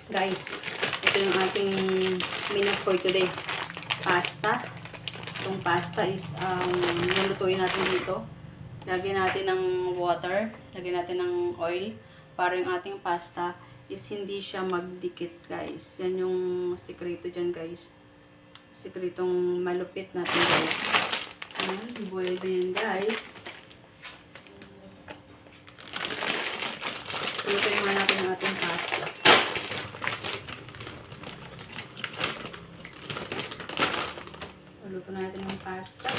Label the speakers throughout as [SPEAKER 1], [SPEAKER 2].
[SPEAKER 1] Guys, ito yung ating menu for today. Pasta. Itong pasta is nilutuin natin dito. Lagyan natin ng water, lagyan natin ng oil para yung ating pasta is hindi siya magdikit, guys. Yan yung sikreto dyan, guys. Sikretong malupit natin, guys. Ayan, boil din, guys. Lutuin muna natin yung ating pasta. Luto natin yung pasta.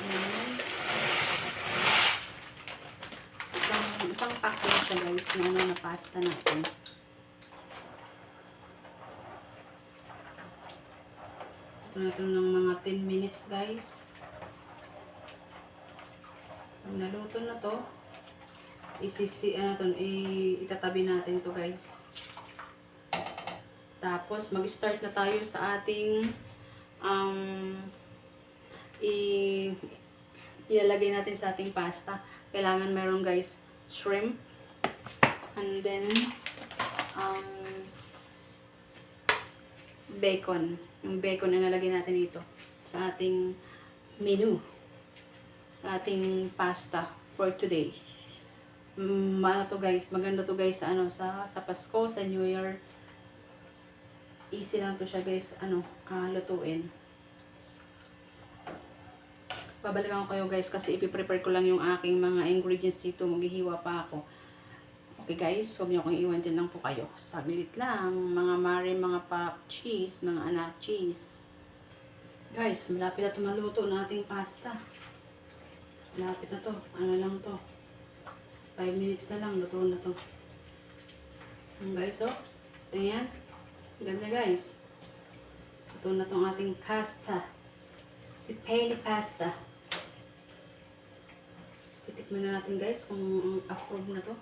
[SPEAKER 1] Ayan. Isang pack lang siya, guys, na pasta natin. Ito natin ng mga 10 minutes, guys. Pag naluto na to, itatabi natin to, guys. Tapos, mag-start na tayo sa ating ilalagay natin sa ating pasta. Kailangan meron, guys, shrimp. And then, bacon. Yung bacon na nalagay natin dito sa ating menu. Sa ating pasta for today. Ano to, guys? Maganda to, guys, sa Pasko, sa New Year. Easy lang to siya, guys, lutuin. Babalikan ko kayo, guys, kasi ipiprepare ko lang yung aking mga ingredients dito. Maghihiwa pa ako. Okay, guys, huwag niyo akong iwan, dyan lang po kayo. Saglit lang, mga mare, mga pop cheese, mga anak cheese. Guys, malapit na ito maluto na ating pasta. Malapit na to. Ano lang to? 5 minutes na lang, luto na to. Guys, oh. Ayan. Ganda, guys. Ito na tong ating pasta. Si Penny pasta. Titikman na natin, guys, kung approve na to.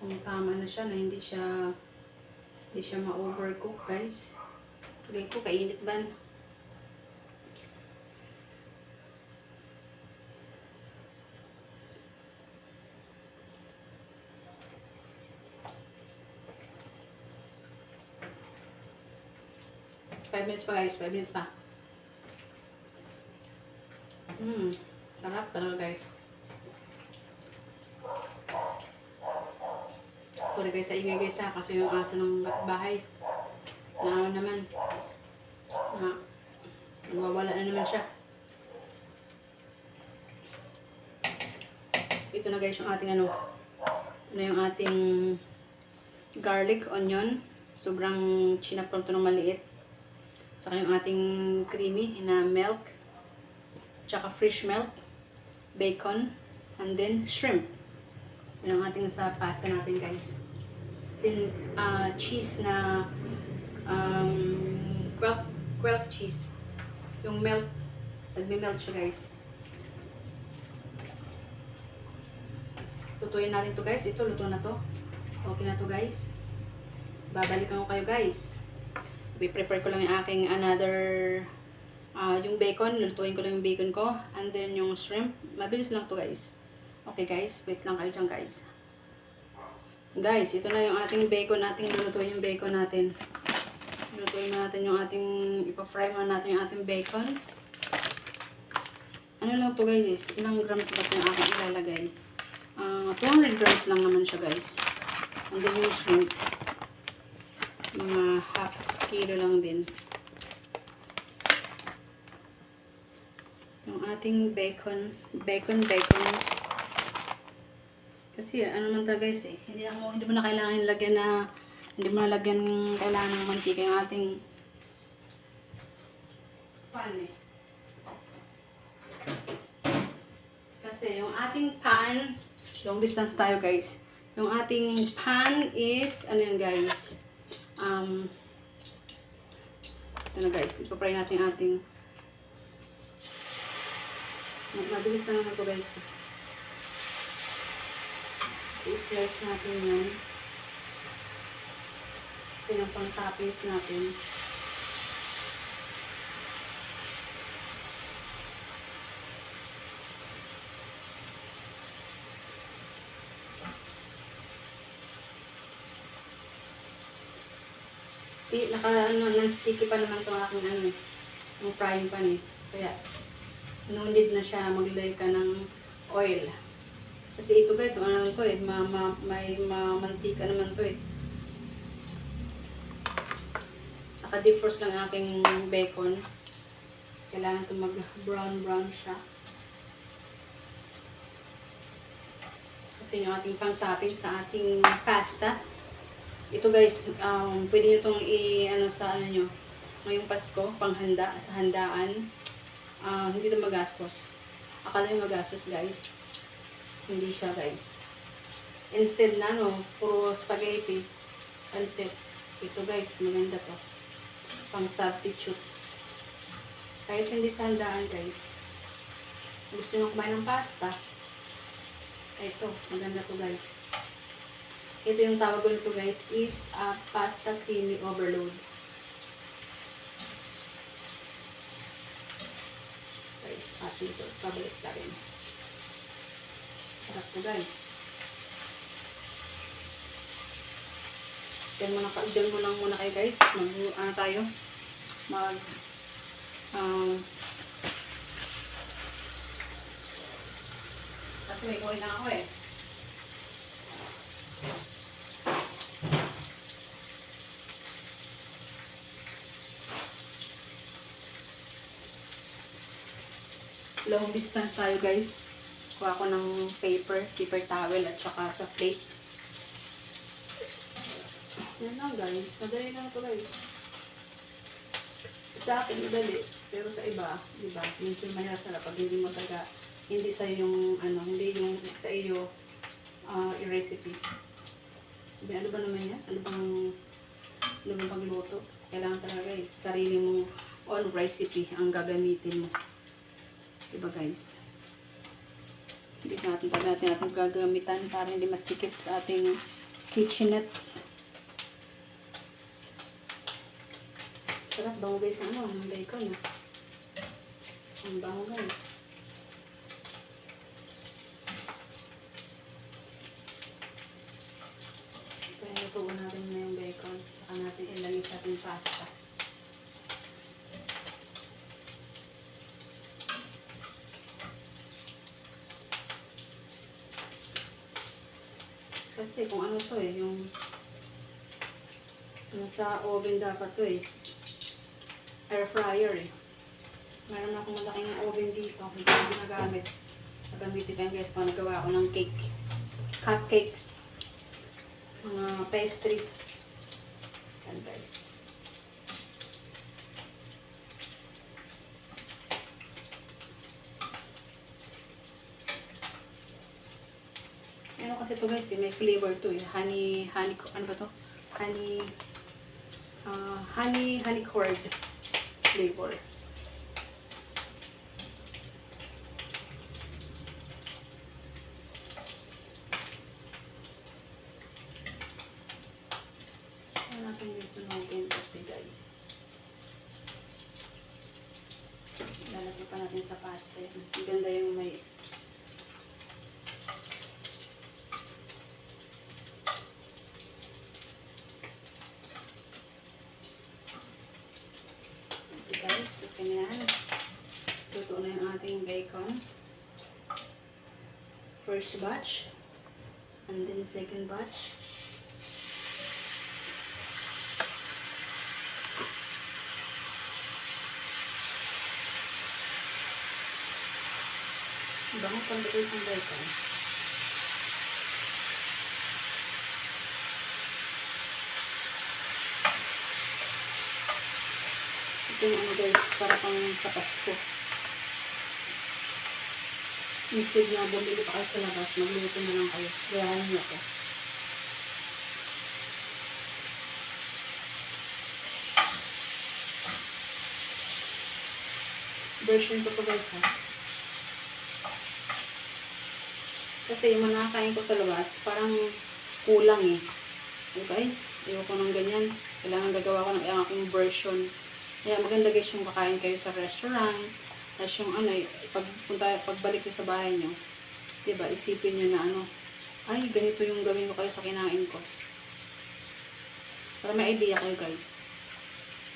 [SPEAKER 1] Kung tama na siya, na hindi siya ma-overcook, guys. Lagay ko, kainit ba? Five minutes pa, guys. 5 minutes pa. Sarap talaga, guys. Sorry, guys, sa ingay, guys, kasi yung aso ng bahay. Naman. Nawawala na naman siya. Ito na, guys, yung ating Ito na yung ating garlic, onion. Sobrang chinapol to ng maliit. Saka yung ating creamy na milk. Tsaka fresh milk. Bacon. And then shrimp. Yan ang ating sa pasta natin, guys. Then cheese na quail cheese. Yung milk. Nagme-melt siya, guys. Lutuin natin to, guys. Ito, luto na to. Okay na to, guys. Babalikan ko kayo, guys. I-prepare ko lang yung aking yung bacon. Lutuin ko lang yung bacon ko. And then yung shrimp. Mabilis lang to, guys. Okay, guys. Wait lang kayo dyan, guys. Guys, ito na yung ating bacon natin. Lutuin yung bacon natin. Lutuin natin yung ating, ipa-fry muna natin yung ating bacon. Ano lang to, guys? Ilang grams ba ito yung aking ilalagay? 200 grams lang naman siya, guys. And then yung shrimp. Mga half kilo lang din. Yung ating bacon. Kasi ano man talaga, guys, hindi mo na kailangan lagyan kailangan ng mantika yung ating pan eh. Kasi yung ating pan, long distance tayo, guys. Yung ating pan is, ano yan, guys? Ito na, guys. Ipapry natin yung ating mabilis na naman ito, guys. I-slice natin yan. Kasi yung pang-toppings natin. non-sticky pa naman itong aking yung frying pan eh. Kaya, no need na siya maglagay ka ng oil. Kasi ito guys, ano naman to eh, may mantika naman to eh. Naka-defrost lang aking bacon. Kailangan ito mag-brown siya. Kasi yung ating pang-topping sa ating pasta. Ito guys, pwede nyo itong sa nyo, ngayong Pasko, panghanda, sa handaan. Hindi ito magastos. Akala nyo magastos guys. Hindi siya guys. Instead na puro spaghetti, pancit. Ito guys, maganda to. Pang substitute. Kahit hindi sa handaan guys. Gusto nyo kumain ng pasta. Ito, maganda to guys. Ito yung tawag ko nito guys is pasta creamy overload. Guys, pati ito. Pabalik na rin. Sarap to guys. Diyan mo lang muna kayo guys. Tayo? Kasi may kuhin na ako eh. Long distance tayo guys. Kuha ko ng paper towel at saka sa plate. Yan lang guys. Madali lang ito guys. Sa akin madali. Pero sa iba, diba? Minsan mahirap sarap pag hindi mo taga, hindi sa yung, hindi yung sa iyo i-recipe. Ano ba naman yan? Ano bang pagluto? Kailangan talaga guys, sarili mong own recipe ang gagamitin mo. Diba guys? Hindi natin gagamitan para hindi masikip sa ating kitchenettes. Sarap bango guys ang bacon ang bango guys. Kaya tuon natin na yung bacon. Saka natin ilagay sa ating pasta. Kasi kung ano to eh, yung sa oven dapat to eh. Air fryer eh. Meron akong malaking oven dito. Hindi ko ginagamit. Nagamitin ko guys pag nagawa ako ng cake. Cupcakes. Mga pastry. Yan guys. Ano kasi ito guys, may flavor to eh. Honey, ano ba to? Honey cord flavor. Ano natin yung sunogin kasi guys. Lalagay pa natin sa pasta. Ang ganda yung may guys, okay na yan. Luto na yung ating bacon. First batch. And then second batch. Bango pang luto yung bacon. Ito yung guys, para pang sa Pasko. Instead na bumili pa kayo sa labas, magluto na lang kayo. Gayahin nyo ako. Version ko guys ha. Kasi yung nakakain ko sa labas, parang kulang eh. Okay? Ayoko ng ganyan. Kailangan gagawa ko ng aking version. Kaya maganda guys yung kakain kayo sa restaurant. Tapos yung pagbalik nyo sa bahay nyo, diba, isipin nyo na ay, ganito yung gawin ko kayo sa kinain ko. Para may idea kayo guys.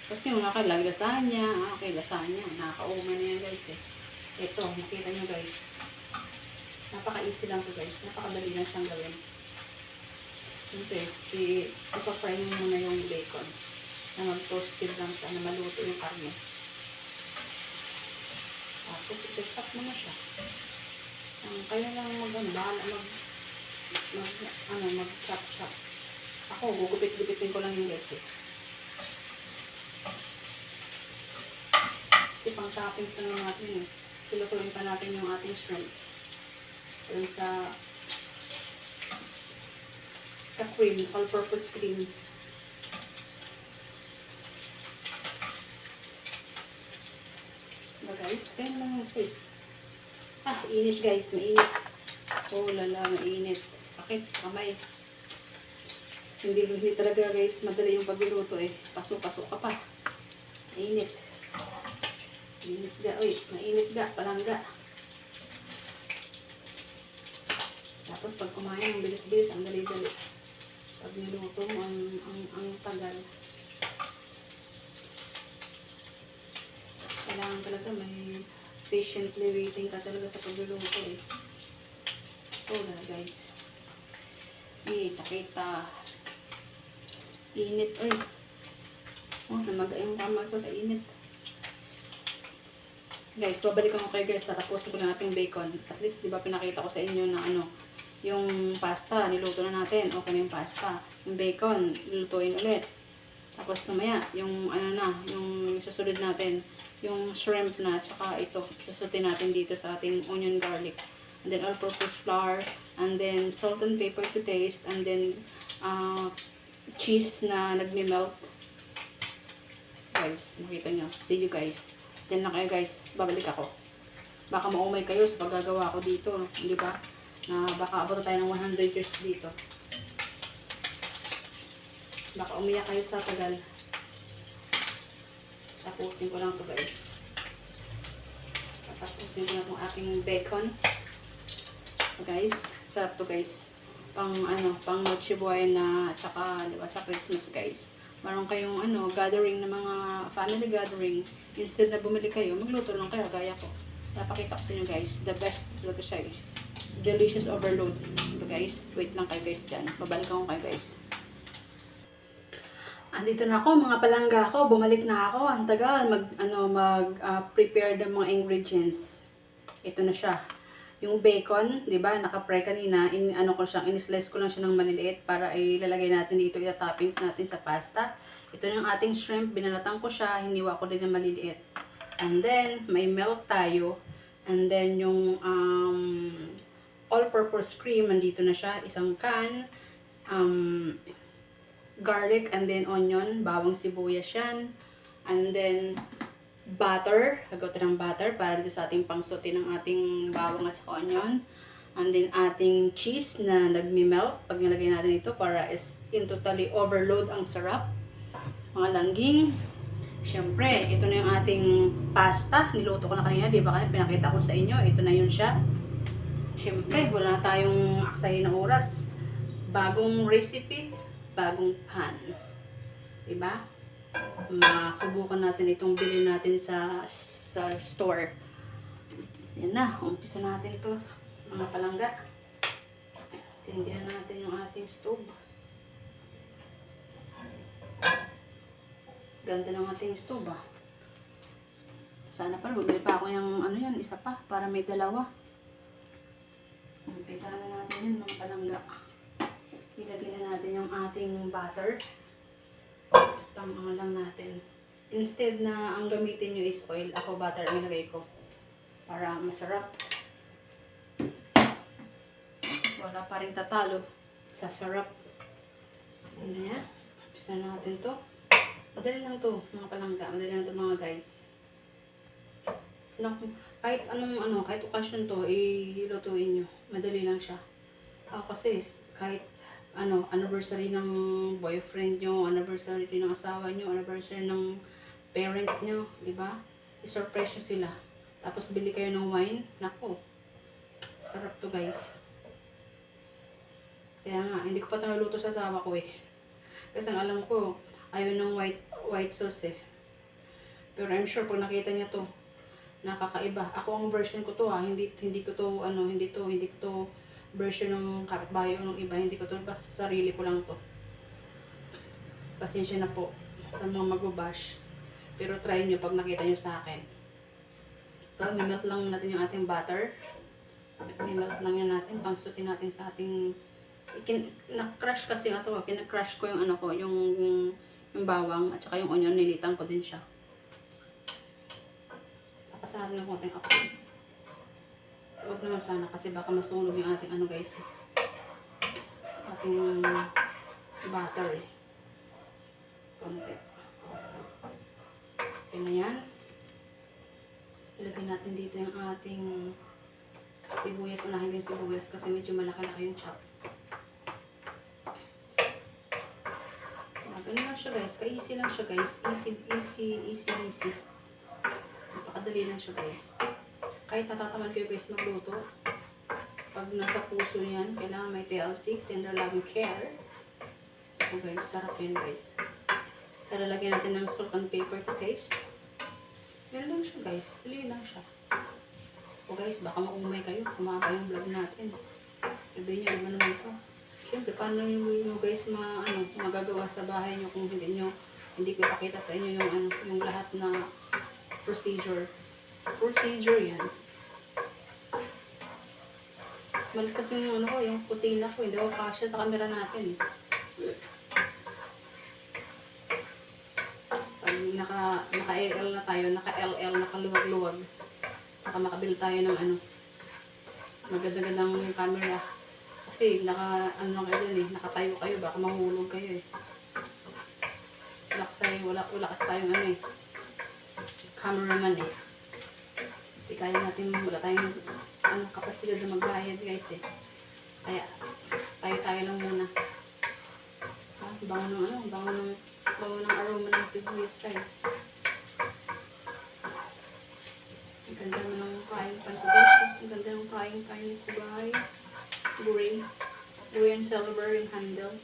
[SPEAKER 1] Kasi yung mga kalag, lasagna. Okay, lasagna. Nakaka-uma na yan guys eh. Ito, makita nyo guys. Napaka-easy lang to guys. Napakadali lang siyang gawin. Siyempre, ipapry mo muna yung bacon. Na mag-toasted lang siya, na maluto yung karne. Tapos, i-chop mo na siya. Kaya lang mag-chop. Ako, gugupit-gupitin ko lang yung guys eh. Kasi pang toppings na natin eh. Silutuin pa natin yung ating shrimp. Dun sa cream, all-purpose cream. Diba guys? Kaya lang yung face. Init guys, mainit. Oh lala, mainit. Sakit, kamay. Hindi talaga guys, madali yung pagluluto eh. Pasok-pasok ka pa. Mainit. Mainit ga, mainit ga, palangga. Tapos pag kumain, ang bilis-bilis, ang dali-dali. Pag niluto mo, ang tagal. Kailangan talaga may patiently waiting ka talaga sa pagluluto eh. Na guys. Sakit init namaga yung kamay ko sa init. Guys, babalikan ko kayo guys. Tapusin ko na natin bacon. At least, di ba pinakita ko sa inyo na yung pasta, niluto na natin. Okay na yung pasta. Yung bacon, nilutuin ulit. Tapos mamaya, yung yung susunod natin, yung shrimp na, tsaka ito, susutin natin dito sa ating onion garlic. And then all-purpose flour, and then salt and pepper to taste, and then cheese na nagme-melt. Guys, makita nyo. See you guys. Diyan na kayo guys, babalik ako. Baka maumay kayo sa paggagawa ko dito, di ba? Na baka abot tayo ng 100 years dito. Baka umiyak kayo sa tagal. Tapusin ko lang to guys. Tapusin ko na itong aking bacon. Guys, sarap to guys. Pang Noche Buena, at saka diba, sa Christmas guys. Meron kayong gathering na mga family gathering. Instead na bumili kayo, magluto lang kayo gaya ko. Napakita ko sa inyo guys, the best talaga siya guys. Delicious overload. Ito guys, wait lang kayo guys dyan. Babalikan ko kayo guys. Andito na ako, mga palangga ko. Bumalik na ako. Ang tagal prepare ng mga ingredients. Ito na siya. Yung bacon, 'di ba? Naka-fry kanina, in-slice ko lang siya ng maliliit para ilalagay natin dito, i-toppings natin sa pasta. Ito yung ating shrimp, binalatan ko siya, hiniwa ko din ng maliliit. And then may milk tayo. And then yung all-purpose cream, nandito na siya, isang can. Garlic and then onion, bawang sibuyas yan. And then butter, hagaw ng butter para dito sa ating pangsote ng ating bawang at onion. And then ating cheese na nagmi-melt pag nilagay natin ito para in totally overload ang sarap. Mga langging. Siyempre, ito na yung ating pasta. Niluto ko na kanina, di ba? Pinakita ko sa inyo. Ito na yun siya. Siyempre, wala na tayong aksayin na oras. Bagong recipe, bagong pan. Diba? Masubukan natin itong bilhin natin sa store. Yan na, umpisa natin to mga palangga. Sindihan natin yung ating stove. Ganda ng ating stove Sana pala bumili pa ako yung isa pa para may dalawa. Umpisa na natin yun mga palangga. Ilagay na natin yung ating butter. Lang natin. Instead na ang gamitin nyo is oil, ako butter ang nilagay ko. Para masarap. Wala pa rin tatalo sa sarap. Ano yan? Umpisa natin to. Madali lang to mga palangga. Madali lang to mga guys. Kahit kahit okasyon to, ilutuin nyo. Madali lang siya. Kasi kahit anniversary ng boyfriend nyo, anniversary ng asawa nyo, anniversary ng parents nyo, di ba? I-surprise nyo sila. Tapos bili kayo ng wine. Nako, sarap to guys. Kaya nga, hindi ko pa ito naluto sa asawa ko eh. Kasi ang alam ko, ayaw ng white sauce eh. Pero I'm sure pag nakita niya to, nakakaiba. Ako ang version ko to ha, hindi ko to hindi ko to version ng kapitbahay o ng iba, hindi ko to, basta sarili ko lang to. Pasensya na po sa mga magbabash. Pero try nyo pag nakita nyo sa akin. Ito, nimelt lang natin yung ating butter. Nimelt lang yan natin, pangsutin natin sa ating na-crush kasi ito, kina-crush ko yung ano ko, yung bawang at saka yung onion, nilitan ko din siya. Tapos natin ng konting apoy. Huwag naman sana kasi baka masunog yung ating ano guys, ating butter eh. Konti. Okay na yan. Ilagay natin dito yung ating sibuyas. Unahin yung sibuyas kasi medyo malaki-laki yung chop. Ganun lang siya guys. Ka-easy lang siya guys. Easy. Napakadali lang siya guys. Kahit natataman kayo guys magluto, pag nasa puso niyan, kailangan may TLC, tender loving care. O guys, sarap yun guys. So, lalagyan natin ng salt and pepper to taste. Yan lang siya guys. Dali lang siya. O guys, baka maumay kayo. Kumaka yung vlog natin. Sabihin nyo, ano naman ito? Siyempre, paano nyo guys magagawa sa bahay nyo kung hindi ko ipakita sa inyo yung lahat na procedure. Procedure yan. Malit kasi yung yung kusina ko, hindi ako kasya sa camera natin. Pag naka-LL na tayo, naka-LL, nakaluwag-luwag. Saka makabili tayo ng maganda-gandang camera. Kasi kayo dun nakatayo kayo, baka mahulog kayo eh. Wala kasi tayong cameraman eh. Hindi kaya natin, wala tayong kapasidad na magbayad guys eh. Kaya tayo lang muna. Bango ng aroma ng sibuyas guys. Ang ganda mo ng frying pan ko guys. Ang ganda ng frying pan ko guys. Gray and silver yung handle.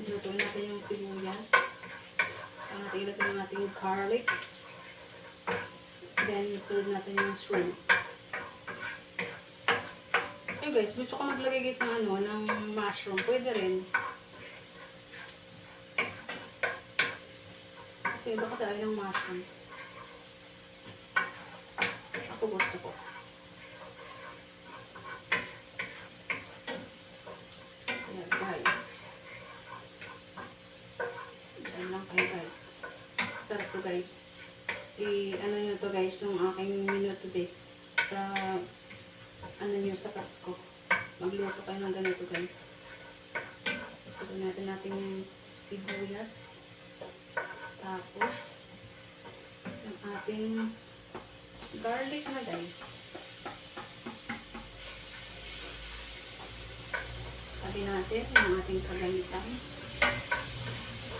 [SPEAKER 1] Lutuin natin yung sibuyas. Saka natin ilagay yung ating garlic. Then, isunod natin yung shrimp. Ayun guys, gusto ko maglagay guys ng mushroom. Pwede rin. Kasi iba kasi ayaw ng mushroom. Ako gusto ko. Ayan guys. Diyan lang kayo guys. Sarap to guys. Nyo to guys, yung aking menu today. Sa sa Pasko. Magluto kayo ng ganito guys. Ito natin yung sibuyas. Tapos, yung ating garlic na guys. Tabi natin yung ating kagamitan.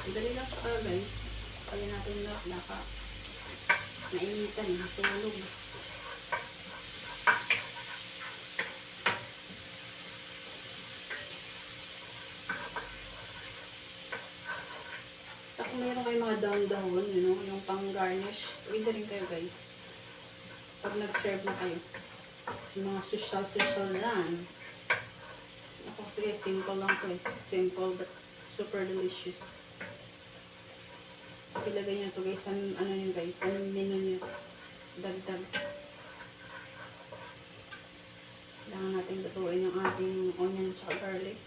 [SPEAKER 1] Dali lang siya guys. Kaya natin nainitan, natulog. Kung meron kayo mga dahon-dahon, yung pang-garnish, pwede rin kayo guys. Pag nag-serve na kayo. Yung mga social lang. Ako sige, simple lang to eh. Simple but super delicious. Ilagay nyo to guys, anong menu nyo. Dagdag. Kailangan natin lutuin yung ating onion at garlic.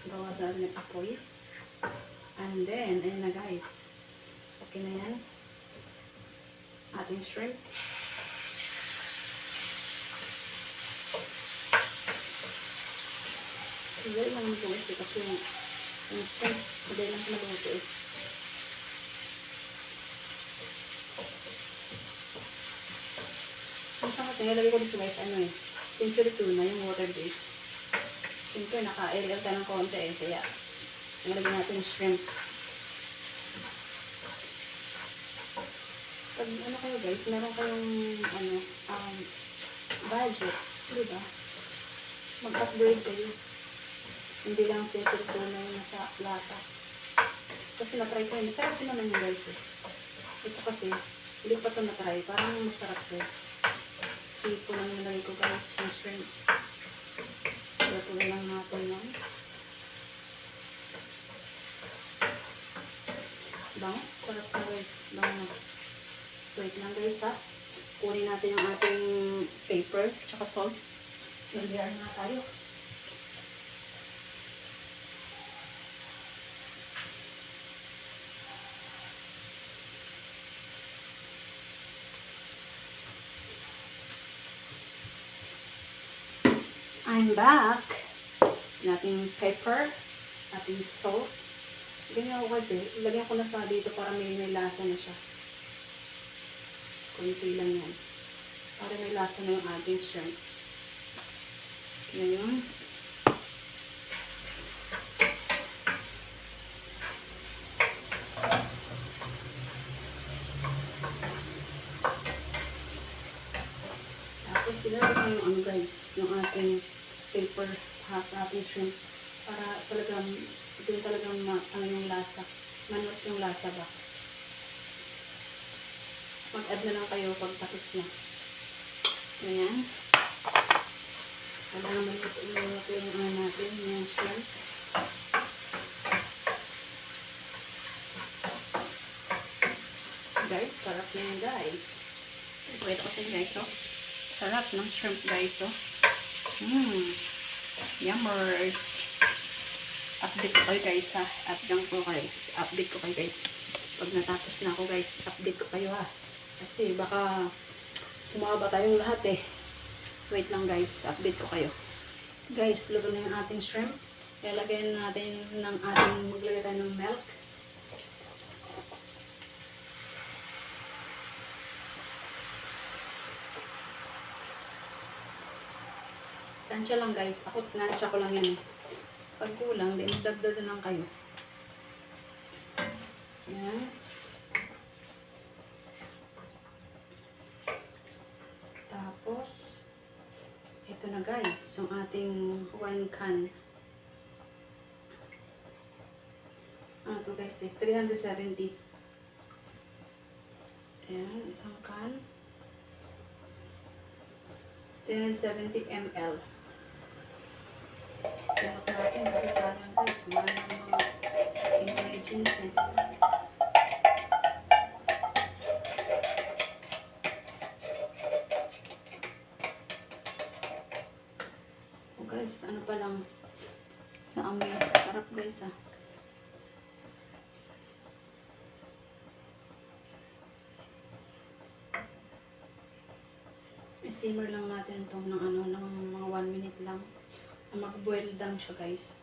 [SPEAKER 1] Bawasan ng apoy. And then, ayun na guys. Okay na yan. Ating shrimp. Hindi lang maluto kasi yung shrimp, hindi lang maluto eh. Kung saan natin, nilagay ko dito guys, century tuna, yung water base. Siyempre, naka-LL ka ng konti eh, kaya nilagay natin yung shrimp. Pag kayo guys, meron kayong budget, diba? Mag-upgrade kayo. Hindi lang simple tuna yung nasa lata. Kasi na-try ko yun. Masarap din naman yung guys eh. Ito kasi, hindi pa ito na-try. Parang masarap ko. Tipo lang nilagay ko guys yung shrimp. Lutuin lang natin yan. Bango. Sarap na guys. Bango. Wait lang guys ha. Kunin natin yung ating paper tsaka salt. Lagyan na tayo. I'm back. Ating pepper, ating salt. Ganyan ako kasi. Lagyan ko na sa dito para may lasa na siya. Kunti lang yan. Para may lasa na yung ating shrimp. Ngayon. Tapos sinarap ko yung guys, yung ating paper sa ating shrimp. Para talagang, ito yung talagang yung lasa. Manot yung lasa ba. Mag-add na lang kayo pag tapos na. Ayan. Kailangan maluto yung natin, yung shrimp. Guys, sarap na yan guys. Ito ko sa inyo guys, oh. Sarap ng shrimp guys, oh. Yummers. Update ko kayo guys ha. Update ko kayo guys. Pag natapos na ako guys, update ko kayo ha. Kasi baka kumaba tayong lahat eh. Wait lang guys, update ko kayo. Guys, luto na yung ating shrimp. Lalagyan natin ng maglagay tayo ng milk. Tansya lang guys. Ako, tinansya ko lang yan. Pag kulang, di magdagdag lang kayo. Yan. Tapos, ito na guys. Yung ating 1 can. Ano to guys eh? 370. Ayan, isang can. 370 ml. Simot natin. Kasi sayang guys. Mahal ng mga ingredients eh. Oh guys, ano pa lang sa amoy. Sarap guys ah. I-simmer lang natin ito ng ng mga 1 minute lang. Mag-boil down siya guys.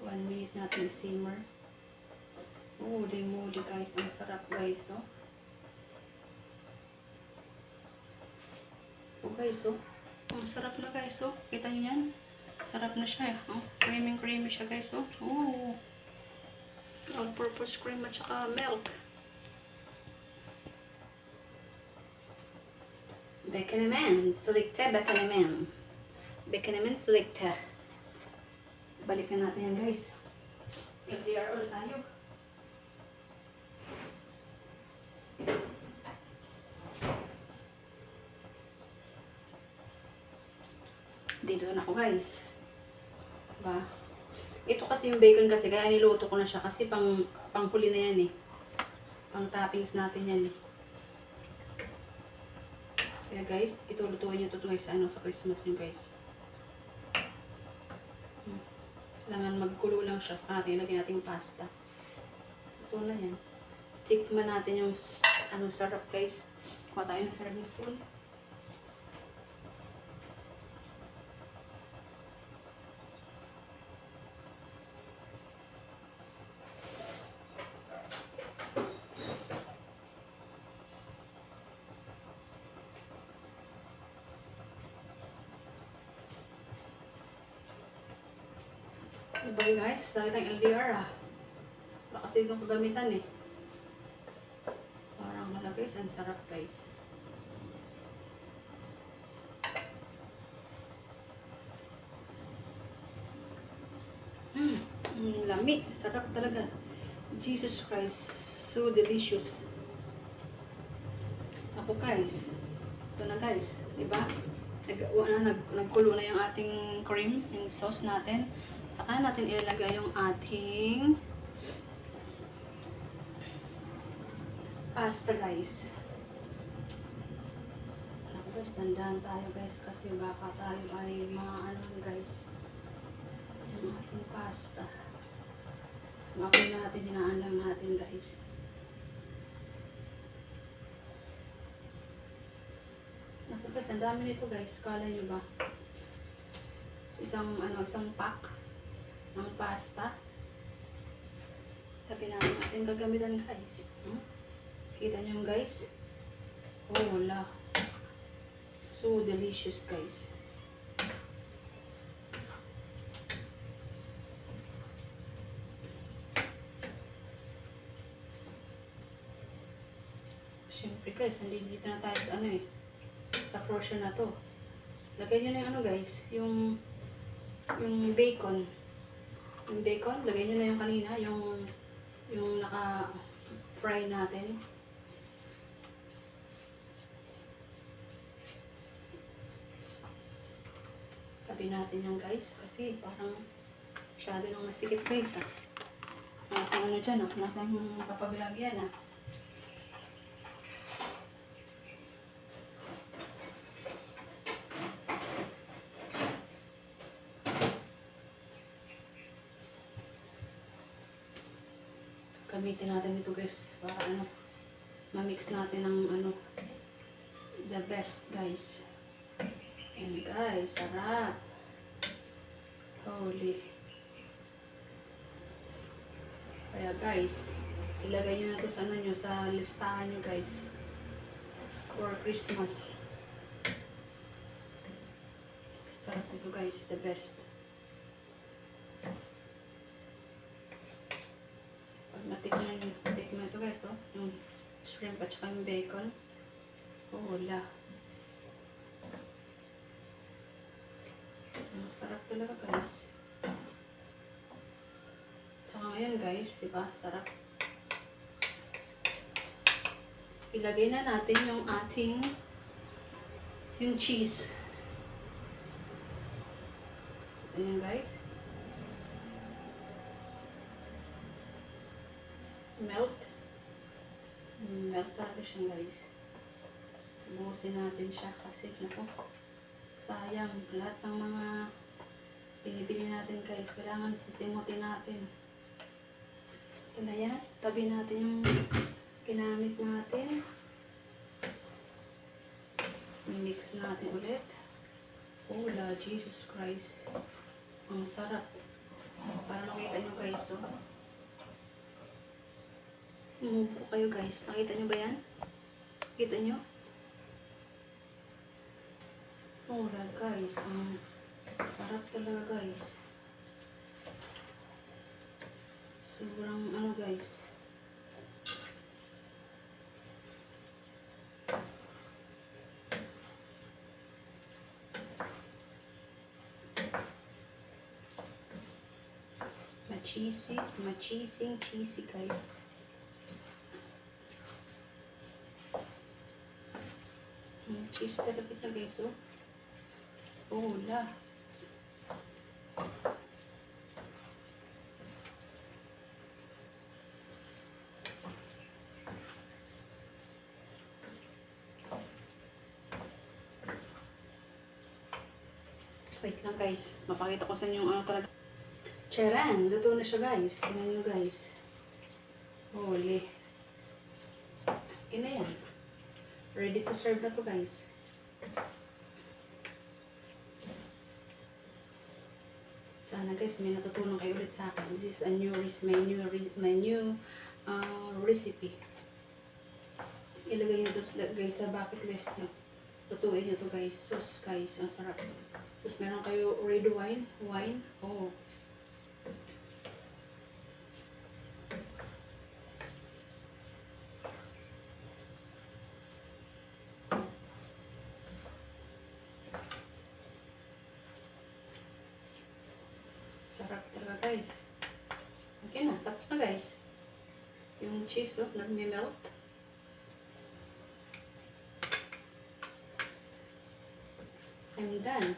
[SPEAKER 1] 1 minute natin i-simmer. Moody guys. Ang sarap guys, oh. Oh guys, oh. Ang sarap na guys, oh. Kita niyo yan? Sarap na siya, oh. Creamy siya guys, oh. Oh. All-purpose cream at saka milk. Bacon naman. Selecta, bacon naman. Bacon naman, selecta. Balikan natin yan guys. LDR all tayo. Dito na ako guys. Diba? Ito kasi yung bacon kasi kaya niluto ko na siya kasi panghuli na yan eh. Pang toppings natin yan eh. Kaya guys, ito lutuin nyo ito guys sa Christmas nyo guys. Kailangan magkulo lang siya sa natin ilagay natin yung pasta. Ito na yan. Tikman natin yung sarap guys. Kuha tayo ng serving spoon. Diba guys, dahil ng LDR ah. Wala kasi itong kagamitan eh. Parang malagay, ang sarap guys. Yummy! Sarap talaga. Jesus Christ. So delicious. Ako guys. Ito na guys. Diba? Nagkulo na yung ating cream. Yung sauce natin. Saka natin ilalagay yung ating pasta guys. Ako guys, dandahan tayo guys. Kasi baka tayo ay maano guys. Yung ating pasta. Makoy natin, hinaan lang natin guys. Ako guys, ang dami nito guys. Kala nyo ba? Isang pack ng pasta. Tapi natin gagamitan guys. Kita nyo guys? Oh wala. So delicious guys. Siyempre guys, nandito na tayo sa sa portion na to. Lagay nyo na yung guys, yung bacon. Yung bacon, lagay nyo na yung kanina, yung naka-fry natin. Tabi natin yan guys, kasi parang masyado nang masikip guys Natin dyan natin papaglagyan Gamitin natin ito guys para ma-mix natin ng the best guys. And guys, sarap. Holy. Kaya guys, ilagay nyo na ito sa sa listahan nyo guys for Christmas. Sarap ito guys, the best. Natikman ito guys, yung shrimp at saka yung bacon. Oh, wala. Masarap talaga guys. Tsaka ngayon guys, diba? Sarap. Ilagay na natin yung yung cheese. Ayan guys. Melt talaga siya guys. Buhusin natin siya kasi sayang lahat ng mga binibili natin guys, kailangan sisimutin natin. Ito na yan, tabi natin yung ginamit natin, mix natin ulit. Oh la Jesus Christ, ang sarap. Para makita nyo guys Move po kayo guys. Nakita nyo ba yan? Kita nyo? Oh, guys. Sarap talaga guys. Sobrang guys. Cheesy guys. Cheese talaga ito guys Oh la. Wait lang guys, mapakita ko sa inyo talaga. Charan, luto na siya guys. Tingnan nyo guys. Holy. Okay na yan. Ready to serve na to guys. Sana guys may natutunan kayo ulit sa akin. This is a new recipe. Ilagay nyo to guys sa bucket list nyo. Lutuin nyo to guys. Sus guys, ang sarap. Tapos meron kayo red wine. Oh. Sarap talaga guys. Yan na, tapos na guys. Yung cheese, oh, nagme-melt. I'm done.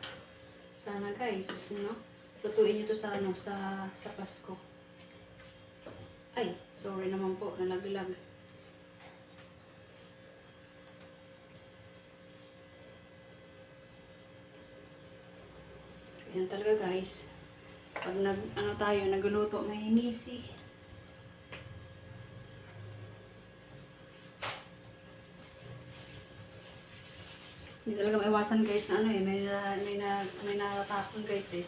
[SPEAKER 1] Sana guys, no? Lutuin nyo to sa, ano, sa Pasko. Ay, sorry naman po, nalaglag. Yan talaga guys. Pag nagluluto, may misi. Hindi talaga maiwasan guys na ano eh, may natatapon guys eh.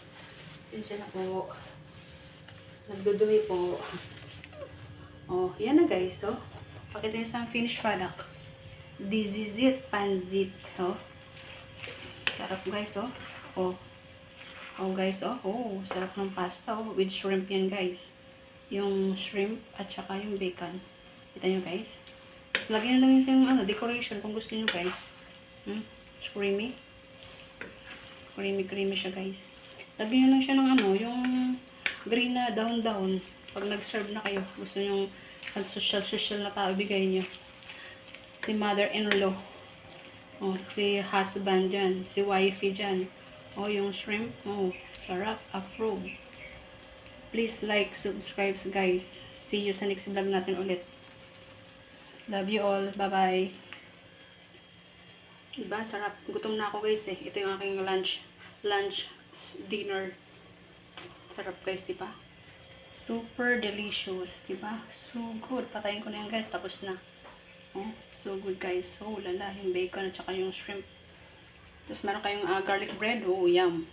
[SPEAKER 1] Sinsya na po. Nagdudumi po. Oh, yan na guys, oh. Pakita nyo sa finished product. This is it, pansit, oh. Sarap guys, oh. Oh. Oh guys, oh. Oh, sarap ng pasta, oh. With shrimp yan guys. Yung shrimp at saka yung bacon. Kita nyo guys. Tapos lagyan na lang yung ano, decoration kung gusto nyo guys. It's creamy. Creamy siya guys. Lagyan nyo lang siya ng ano, yung green na dahon-dahon. Pag nag-serve na kayo, gusto nyo sa social na tao bigay nyo. Si mother-in-law. Oh, si husband dyan. Si wifey dyan. Oh, yung shrimp. Oh, sarap. Approve. Please like, subscribe guys. See you sa next vlog natin ulit. Love you all. Bye-bye. Diba? Sarap. Gutom na ako guys eh. Ito yung aking lunch, dinner. Sarap guys, diba? Super delicious, diba? So good. Patayin ko na yan guys. Tapos na. Oh, so good guys. Oh, lala. Yung bacon at saka yung shrimp. Tapos meron kayong garlic bread. Oh, yum.